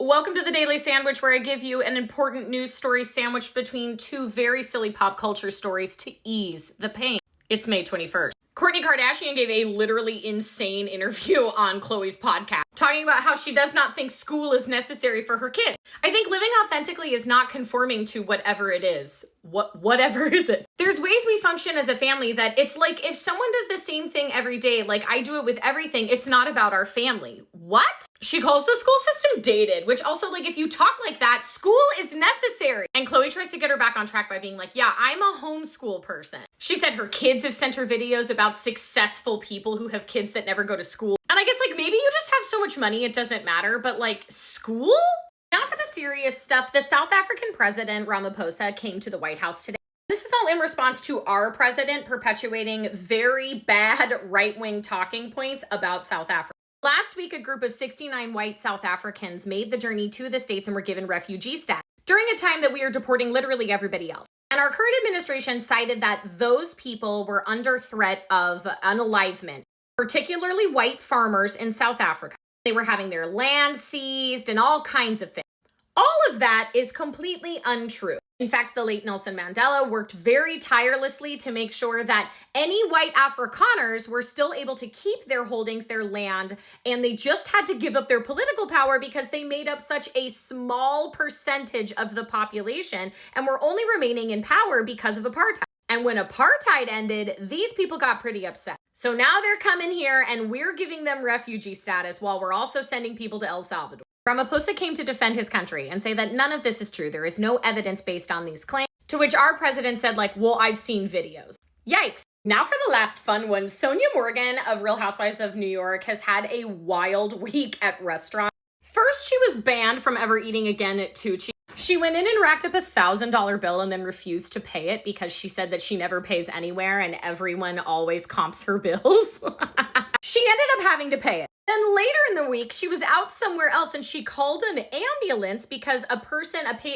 Welcome to the Daily Sandwich, where I give you an important news story sandwiched between two very silly pop culture stories to ease the pain. It's May 21st. Kourtney Kardashian gave a literally insane interview on Khloe's podcast, talking about how she does not think school is necessary for her kids. I think living authentically is not conforming to whatever it is. Whatever is it? There's ways we function as a family that it's like if someone does the same thing every day, like I do it with everything, it's not about our family. What? She calls the school system dated, which also, like, if you talk like that, school is necessary. And Khloe tries to get her back on track by being like, yeah, I'm a homeschool person. She said her kids have sent her videos about successful people who have kids that never go to school. And I guess, like, maybe you just have so much money, it doesn't matter, but like, school? Now for the serious stuff. The South African president, Ramaphosa, came to the White House today. This is all in response to our president perpetuating very bad right-wing talking points about South Africa. Last week, a group of 69 white South Africans made the journey to the States and were given refugee status during a time that we are deporting literally everybody else. And our current administration cited that those people were under threat of unalivement, particularly white farmers in South Africa. They were having their land seized and all kinds of things. All of that is completely untrue. In fact, the late Nelson Mandela worked very tirelessly to make sure that any white Afrikaners were still able to keep their holdings, their land, and they just had to give up their political power because they made up such a small percentage of the population and were only remaining in power because of apartheid. And when apartheid ended, these people got pretty upset. So now they're coming here and we're giving them refugee status while we're also sending people to El Salvador. Ramaphosa came to defend his country and say that none of this is true. There is no evidence based on these claims, to which our president said, like, well, I've seen videos. Yikes. Now for the last fun one. Sonia Morgan of Real Housewives of New York has had a wild week at restaurants. First, she was banned from ever eating again at Tucci. She went in and racked up $1,000 bill and then refused to pay it because she said that she never pays anywhere and everyone always comps her bills. She ended up having to pay it. Then later in the week, she was out somewhere else and she called an ambulance because a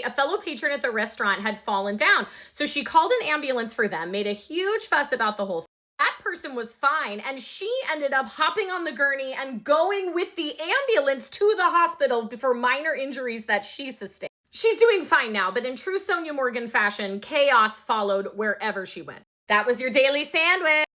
fellow patron at the restaurant had fallen down. So she called an ambulance for them, made a huge fuss about the whole thing. That person was fine, and she ended up hopping on the gurney and going with the ambulance to the hospital for minor injuries that she sustained. She's doing fine now, but in true Sonia Morgan fashion, chaos followed wherever she went. That was your Daily Sandwich.